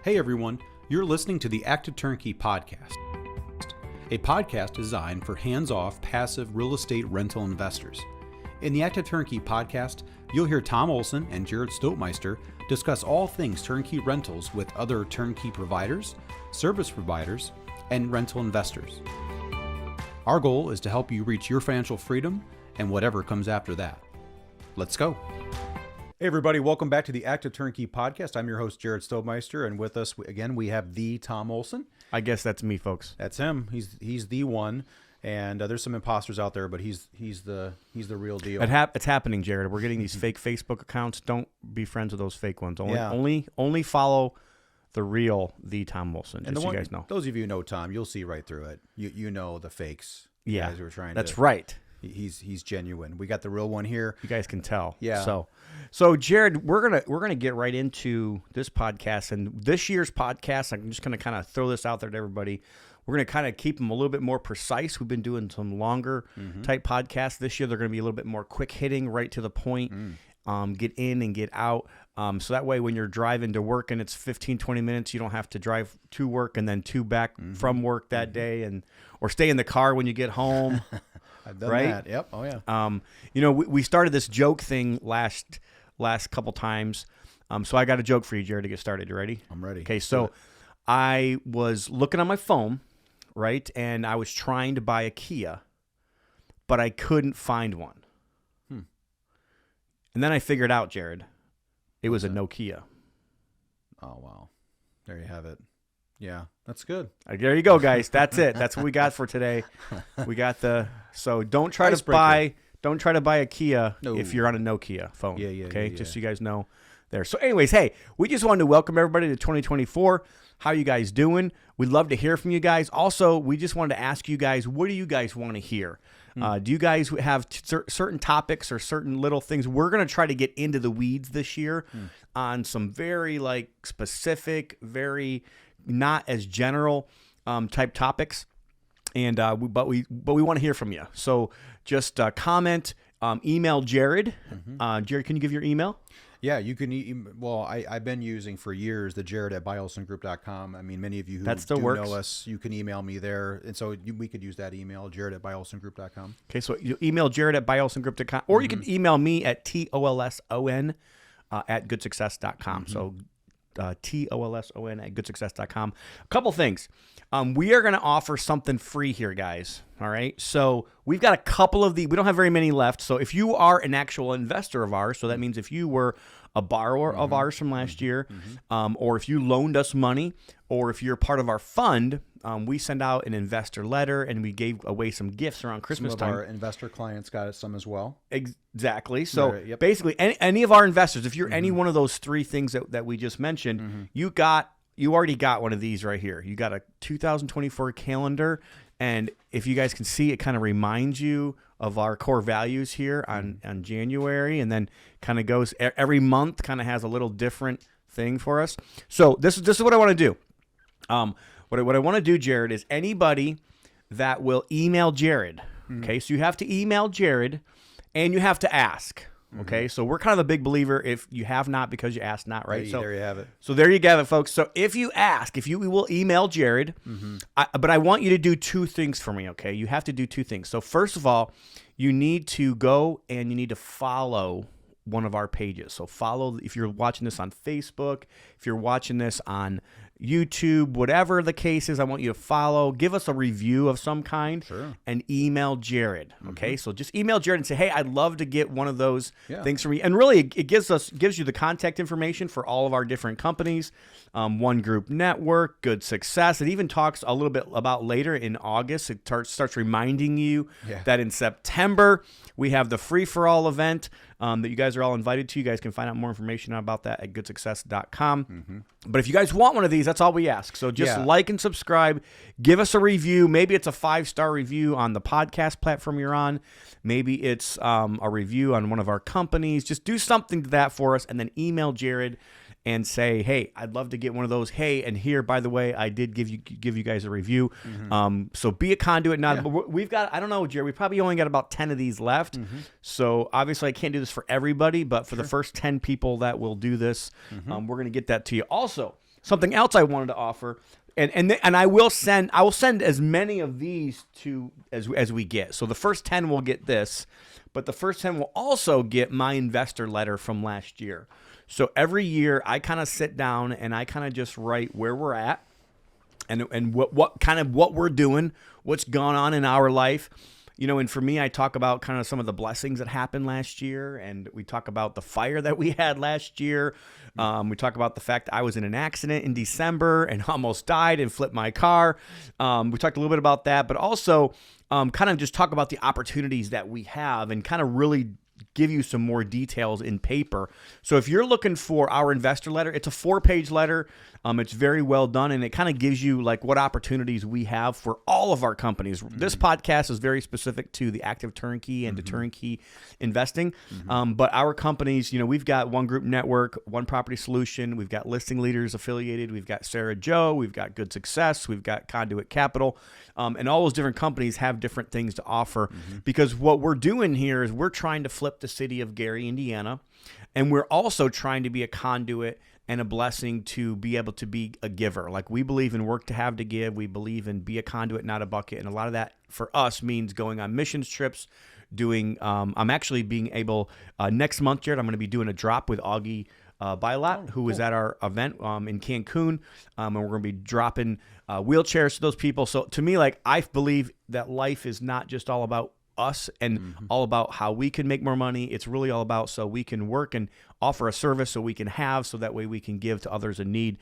Hey everyone, you're listening to the Active Turnkey Podcast, a podcast designed for hands-off, passive real estate rental investors. In the Active Turnkey Podcast, you'll hear Tom Olson and Jared Stoltmeister discuss all things turnkey rentals with other turnkey providers, service providers, and rental investors. Our goal is to help you reach your financial freedom and whatever comes after that. Let's go. Hey everybody, welcome back to the Active Turnkey Podcast. I'm your host, Jared Stoltmeister, and with us again we have the Tom Olson. I guess that's me, folks. That's him. He's the one, and there's some imposters out there, but he's the real deal. It's happening, Jared. We're getting these fake Facebook accounts. Don't be friends with those fake ones. Only follow the real Tom Olson. And just so you guys know. Those of you who know Tom, you'll see right through it. You know the fakes. Yeah, guys who are trying. That's right. He's genuine. We got the real one here. You guys can tell. Yeah. So Jared, we're gonna get right into this podcast, and this year's podcast. I'm just gonna kind of throw this out there to everybody. We're gonna kind of keep them a little bit more precise. We've been doing some longer type podcasts this year. They're gonna be a little bit more quick hitting, right to the point. Get in and get out. So that way, when you're driving to work and it's 15, 20 minutes, you don't have to drive to work and then two back from work that day, or stay in the car when you get home. I've done that. Yep. Oh yeah. We started this joke thing last couple times. So I got a joke for you, Jared, to get started. You ready? I'm ready. Okay. So I was looking on my phone, right, and I was trying to buy a Kia, but I couldn't find one. And then I figured out, Jared, it was a Nokia. Oh wow, there you have it. Yeah, that's good. There you go, guys. That's it. That's what we got for today. We got so don't try to buy a Kia if you're on a Nokia phone. Yeah. Okay, just so you guys know there. So anyways, hey, we just wanted to welcome everybody to 2024. How you guys doing? We'd love to hear from you guys. Also, we just wanted to ask you guys, what do you guys want to hear? Do you guys have certain topics or certain little things? We're going to try to get into the weeds this year on some very specific, very not as general type topics, and but we want to hear from you. So just comment, email Jared. Jared, can you give your email? Yeah, you can. I've been using for years the jared@byolsongroup.com. I mean, many of you who know us, you can email me there, and so we could use that email, jared@byolsongroup.com. Okay, so you email jared@byolsongroup.com, or you can email me at TOLSON at goodsuccess.com. So TOLSON at goodsuccess.com. A couple things. We are going to offer something free here, guys. All right. So we've got a couple of we don't have very many left. So if you are an actual investor of ours, so that means if you were a borrower of ours from last year, or if you loaned us money, or if you're part of our fund, we send out an investor letter, and we gave away some gifts around Christmas time. Some of our investor clients got some as well. Exactly. So basically, any of our investors, if you're any one of those three things that we just mentioned, you already got one of these right here. You got a 2024 calendar, and if you guys can see, it kind of reminds you of our core values here on January, and then kind of goes every month, kind of has a little different thing for us. So this is what I want to do. What I want to do, Jared, is anybody that will email Jared. Okay, so you have to email Jared, and you have to ask. Okay, so we're kind of a big believer if you have not because you asked not, right? So there you have it. So there you have it, folks. So if you ask, we will email Jared, but I want you to do two things for me, okay? You have to do two things. So first of all, you need to go and you need to follow one of our pages. So follow, if you're watching this on Facebook, if you're watching this on YouTube, whatever the case is, I want you to follow, give us a review of some kind, and email Jared. Okay, so just email Jared and say, hey, I'd love to get one of those things from you. And really, it gives you the contact information for all of our different companies, One Group Network, Good Success. It even talks a little bit about later in August. It starts reminding you that in September we have the Free for All event that you guys are all invited to. You guys can find out more information about that at goodsuccess.com. But if you guys want one of these, that's all we ask. So just like and subscribe. Give us a review. Maybe it's a 5-star review on the podcast platform you're on. Maybe it's a review on one of our companies. Just do something to that for us, and then email Jared and say, hey, I'd love to get one of those. Hey, and here, by the way, I did give you guys a review. So be a conduit. We've got, I don't know, Jerry, we probably only got about 10 of these left. So obviously I can't do this for everybody, but for the first 10 people that will do this, we're going to get that to you. Also, something else I wanted to offer, and I will send as many of these to as we get. So the first 10 will get this, but the first 10 will also get my investor letter from last year. So every year I kind of sit down and I kind of just write where we're at and what we're doing, what's gone on in our life. And for me, I talk about kind of some of the blessings that happened last year, and we talk about the fire that we had last year. We talk about the fact I was in an accident in December and almost died and flipped my car. We talked a little bit about that, but also kind of just talk about the opportunities that we have and kind of really give you some more details in paper. So if you're looking for our investor letter, it's a 4-page letter. It's very well done, and it kind of gives you like what opportunities we have for all of our companies. This podcast is very specific to the active turnkey and to turnkey investing. But our companies, we've got One Group Network, One Property Solution, we've got Listing Leaders Affiliated, we've got Sarah Joe, we've got Good Success, we've got Conduit Capital, and all those different companies have different things to offer because what we're doing here is we're trying to flip the city of Gary, Indiana, and we're also trying to be a conduit and a blessing to be able to be a giver. Like we believe in work to have to give. We believe in be a conduit, not a bucket. And a lot of that for us means going on missions trips, doing, I'm actually being able, next month, Jared, I'm going to be doing a drop with Augie Bylot, who was at our event in Cancun. And we're going to be dropping wheelchairs to those people. So to me, like I believe that life is not just all about us and all about how we can make more money. It's really all about so we can work and offer a service so we can have, so that way we can give to others in need.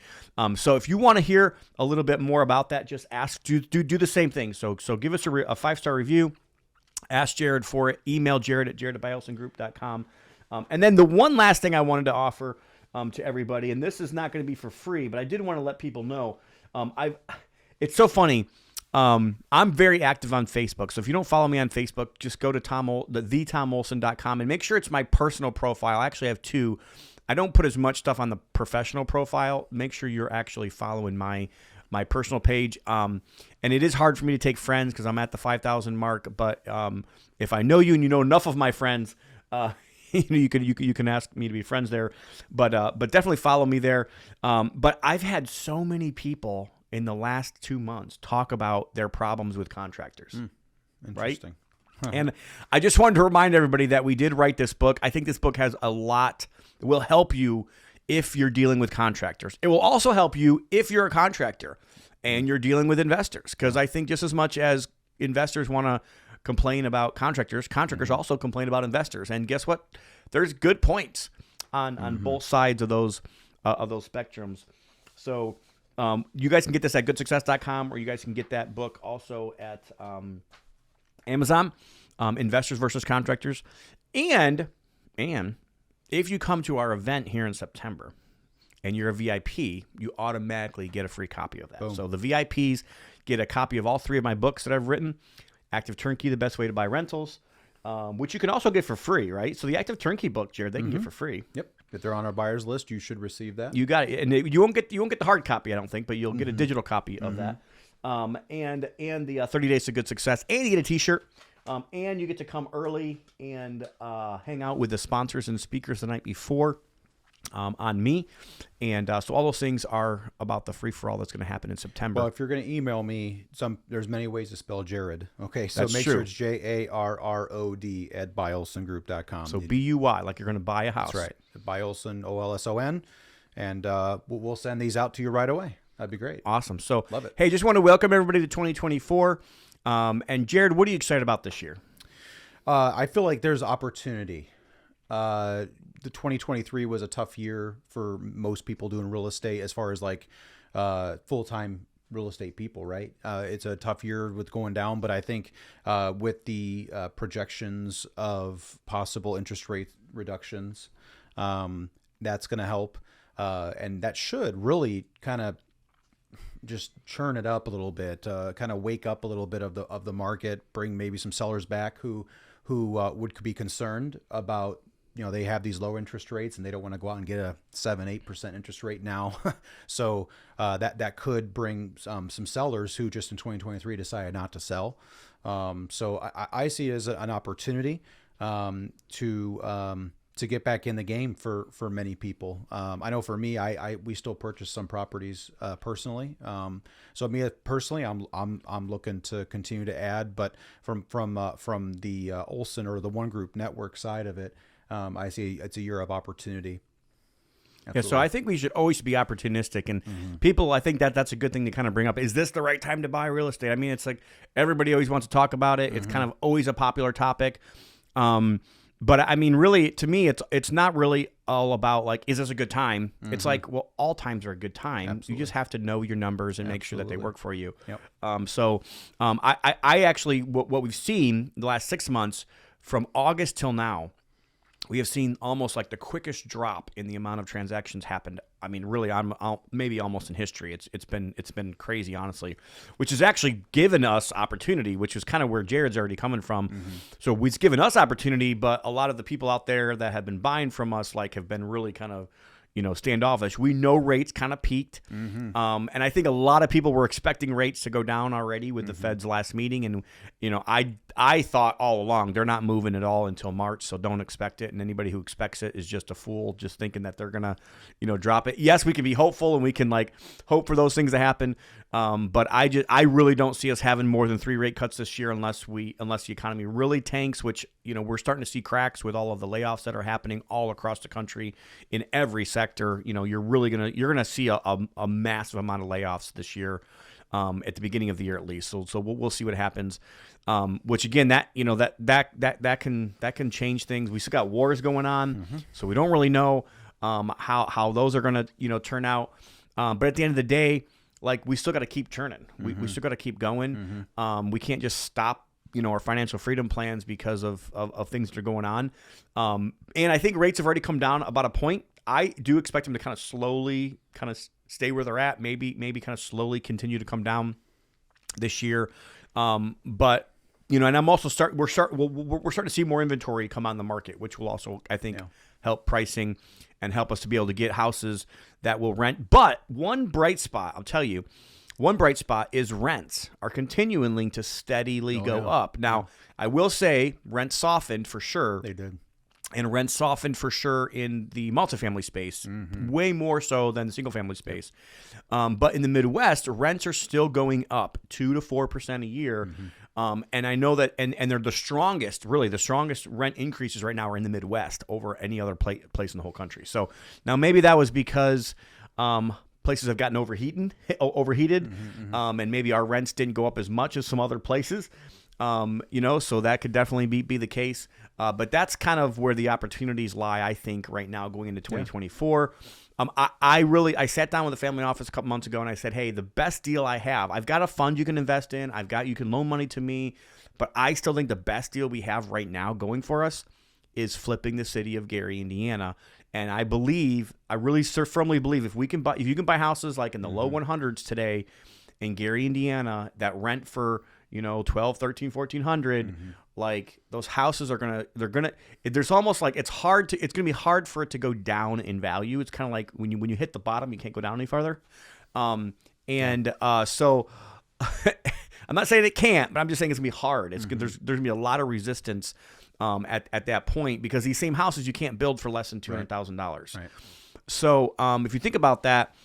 So if you want to hear a little bit more about that, just ask, do the same thing. So give us a 5-star review, ask Jared for it, email jared@byelsongroup.com. And then the one last thing I wanted to offer to everybody, and this is not going to be for free, but I did want to let people know, it's so funny. I'm very active on Facebook. So if you don't follow me on Facebook, just go to thetomolson.com and make sure it's my personal profile. I actually have 2. I don't put as much stuff on the professional profile. Make sure you're actually following my personal page. And it is hard for me to take friends because I'm at the 5,000 mark. But if I know you and you know enough of my friends, you can ask me to be friends there. But definitely follow me there. But I've had so many people in the last 2 months talk about their problems with contractors. Interesting. Right? Huh. And I just wanted to remind everybody that we did write this book. I think this book has a lot, will help you if you're dealing with contractors. It will also help you if you're a contractor and you're dealing with investors. Because I think just as much as investors want to complain about contractors also complain about investors. And guess what? There's good points on both sides of those spectrums. So you guys can get this at goodsuccess.com, or you guys can get that book also at Amazon, Investors versus Contractors. And if you come to our event here in September and you're a VIP, you automatically get a free copy of that. Boom. So the VIPs get a copy of all 3 of my books that I've written. Active Turnkey, The Best Way to Buy Rentals, which you can also get for free, right? So the Active Turnkey book, Jared, they can get for free. Yep. If they're on our buyers list, you should receive that. You got it, and you won't get the hard copy, I don't think, but you'll get a digital copy of that, and the 30 Days to Good Success, and you get a T-shirt, and you get to come early and hang out with the sponsors and speakers the night before. On me, and so all those things are about the free-for-all that's going to happen in September. Well, if you're going to email me, there's many ways to spell Jared. Okay, so that's make true. sure it's JARROD at byolsongroup.com. So BUY, like you're going to buy a house. That's right, Byolson, OLSON, and we'll send these out to you right away. That'd be great. Awesome. So love it. Hey, just want to welcome everybody to 2024. And Jared, what are you excited about this year? I feel like there's opportunity. The 2023 was a tough year for most people doing real estate as far as like full-time real estate people, right? It's a tough year with going down, but I think with the projections of possible interest rate reductions, that's going to help. And that should really kind of just churn it up a little bit, kind of wake up a little bit of the market, bring maybe some sellers back who would be concerned about, they have these low interest rates and they don't want to go out and get a 7-8% interest rate now. So that could bring some sellers who just in 2023 decided not to sell. So I see it as an opportunity to get back in the game for many people. I know for me, we still purchase some properties personally. So me personally, I'm looking to continue to add, but from the Olson or the One Group network side of it, I see it's a year of opportunity. Absolutely. Yeah, so I think we should always be opportunistic, and people, I think that's a good thing to kind of bring up. Is this the right time to buy real estate? I mean, it's like everybody always wants to talk about it. It's kind of always a popular topic. But I mean, really, to me, it's not really all about like, is this a good time? It's like, well, all times are a good time. Absolutely. You just have to know your numbers and make sure that they work for you. Yep. I actually, what we've seen the last 6 months from August till now, we have seen almost like the quickest drop in the amount of transactions happened. I mean, really, maybe almost in history. It's been crazy, honestly, which has actually given us opportunity, which is kind of where Jared's already coming from. So it's given us opportunity, but a lot of the people out there that have been buying from us like have been really kind of, standoffish. We know rates kind of peaked. And I think a lot of people were expecting rates to go down already with the Fed's last meeting. And, I thought all along they're not moving at all until March, so don't expect it. And anybody who expects it is just a fool, just thinking that they're going to, drop it. Yes, we can be hopeful and we can like hope for those things to happen. But I really don't see us having more than 3 rate cuts this year unless the economy really tanks, which, we're starting to see cracks with all of the layoffs that are happening all across the country in every sector. You're going to see a massive amount of layoffs this year. At the beginning of the year, at least. So we'll see what happens. Which again, that can change things. We still got wars going on, so we don't really know how those are going to turn out. But at the end of the day, like we still got to keep churning. We still got to keep going. We can't just stop our financial freedom plans because of things that are going on. And I think rates have already come down about a point. I do expect them to kind of slowly stay where they're at, maybe kind of slowly continue to come down this year. But and I'm also we're starting to see more inventory come on the market, which will also, I think, help pricing and help us to be able to get houses that will rent. But one bright spot, I'll tell you, is rents are continuing to steadily go up. Now, I will say rents softened for sure. They did. And rents softened for sure in the multifamily space, way more so than the single-family space. But in the Midwest, rents are still going up 2 to 4% a year. And I know that, and they're the strongest rent increases right now are in the Midwest over any other place in the whole country. So now maybe that was because places have gotten overheated, and maybe our rents didn't go up as much as some other places. So that could definitely be the case. But that's kind of where the opportunities lie, I think, right now going into 2024. I sat down with the family office a couple months ago and I said, hey, the best deal I have, I've got a fund you can invest in. You can loan money to me, but I still think the best deal we have right now going for us is flipping the city of Gary, Indiana. And I really firmly believe if you can buy houses like in the low 100s today in Gary, Indiana, that rent for, 12, 13, 1400, like those houses there's almost like it's going to be hard for it to go down in value. It's kind of like when you hit the bottom, you can't go down any farther. So I'm not saying it can't, but I'm just saying it's going to be hard. There's going to be a lot of resistance at that point because these same houses you can't build for less than $200,000. Right. So if you think about that,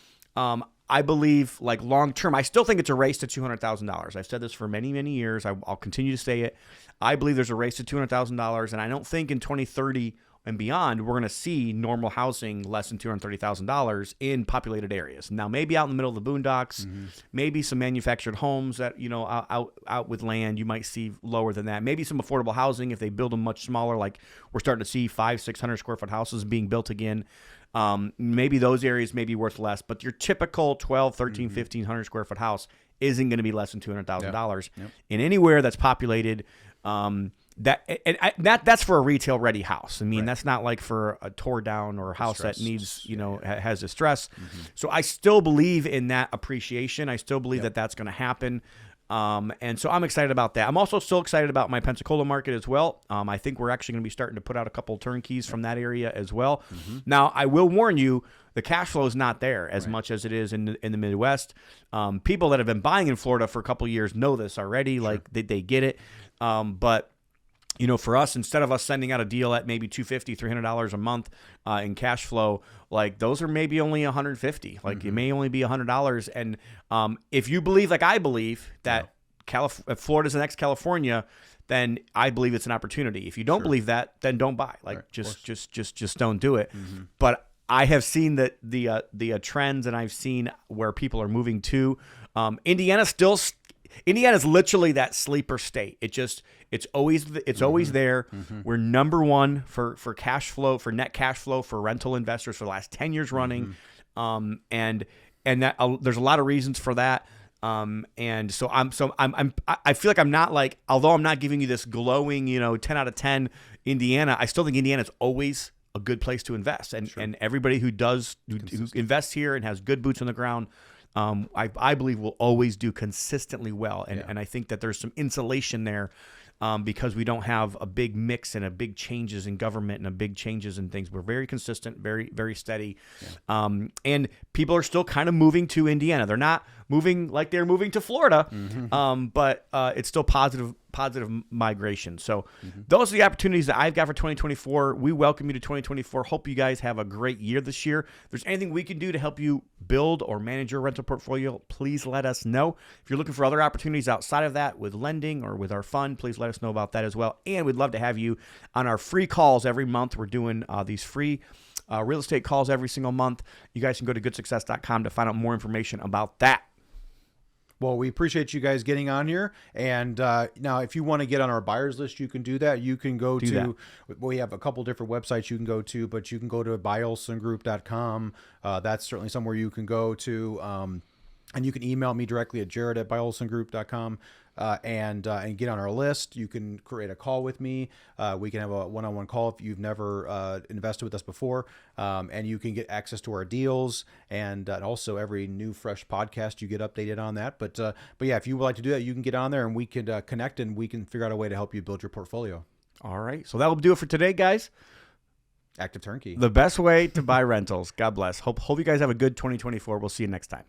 I believe, like long term, I still think it's a race to $200,000. I've said this for many, many years. I'll continue to say it. I believe there's a race to $200,000, and I don't think in 2030 and beyond we're going to see normal housing less than $230,000 in populated areas. Now, maybe out in the middle of the boondocks, maybe some manufactured homes that out with land you might see lower than that. Maybe some affordable housing if they build them much smaller, like we're starting to see 500-600 square foot houses being built again. Maybe those areas may be worth less, but your typical 12, 13, 1,500 square foot house isn't going to be less than $200,000 in anywhere that's populated. That's for a retail ready house. I mean, that's not like for a tore down or a house that needs, has distress. So I still believe in that appreciation. I still believe that that's going to happen. And so I'm excited about that. I'm also still excited about my Pensacola market as well. I think we're actually going to be starting to put out a couple of turnkeys from that area as well. Now, I will warn you, the cash flow is not there as much as it is in the Midwest. People that have been buying in Florida for a couple of years know this already. Like they get it. But for us, instead of us sending out a deal at maybe $250, $300 a month in cash flow, like those are maybe only $150. Like it may only be $100. And if you believe, like I believe, that Florida's the next California, then I believe it's an opportunity. If you don't believe that, then don't buy. Like just don't do it. But I have seen that the trends, and I've seen where people are moving to. Indiana's literally that sleeper state. It's always there. We're number one for cash flow, for net cash flow for rental investors for the last 10 years running. And that there's a lot of reasons for that. And so I feel like I'm not like, although I'm not giving you this glowing, 10 out of 10 Indiana, I still think Indiana is always a good place to invest. And everybody who invests here and has good boots on the ground, I believe will always do consistently well. And I think that there's some insulation there because we don't have a big mix and a big changes in government and a big changes in things. We're very consistent, very, very steady. And people are still kind of moving to Indiana. They're not moving like they're moving to Florida, but it's still positive migration. So those are the opportunities that I've got for 2024. We welcome you to 2024. Hope you guys have a great year this year. If there's anything we can do to help you build or manage your rental portfolio, please let us know. If you're looking for other opportunities outside of that with lending or with our fund, please let us know about that as well. And we'd love to have you on our free calls every month. We're doing these free real estate calls every single month. You guys can go to goodsuccess.com to find out more information about that. Well, we appreciate you guys getting on here. And now, if you want to get on our buyers list, you can do that. You can go to, we have a couple different websites you can go to, but you can go to buyolsongroup.com. That's certainly somewhere you can go to. And you can email me directly at jared@buyolsongroup.com. And get on our list. You can create a call with me. We can have a one-on-one call if you've never invested with us before. And you can get access to our deals, and also every new fresh podcast you get updated on that. But yeah, if you would like to do that, you can get on there and we can connect, and we can figure out a way to help you build your portfolio. All right. So that will do it for today, guys. Active Turnkey. The best way to buy rentals. God bless. Hope you guys have a good 2024. We'll see you next time.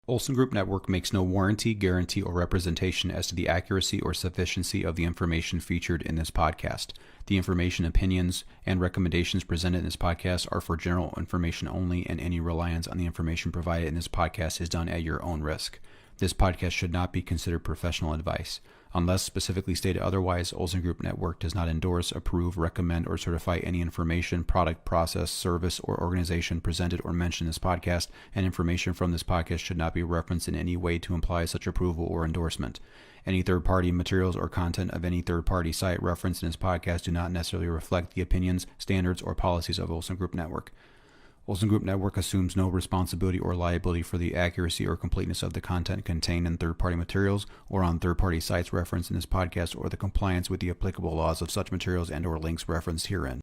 Olson Group Network makes no warranty, guarantee, or representation as to the accuracy or sufficiency of the information featured in this podcast. The information, opinions, and recommendations presented in this podcast are for general information only, and any reliance on the information provided in this podcast is done at your own risk. This podcast should not be considered professional advice. Unless specifically stated otherwise, Olson Group Network does not endorse, approve, recommend, or certify any information, product, process, service, or organization presented or mentioned in this podcast, and information from this podcast should not be referenced in any way to imply such approval or endorsement. Any third-party materials or content of any third-party site referenced in this podcast do not necessarily reflect the opinions, standards, or policies of Olson Group Network. Olson Group Network assumes no responsibility or liability for the accuracy or completeness of the content contained in third-party materials or on third-party sites referenced in this podcast, or the compliance with the applicable laws of such materials and/or links referenced herein.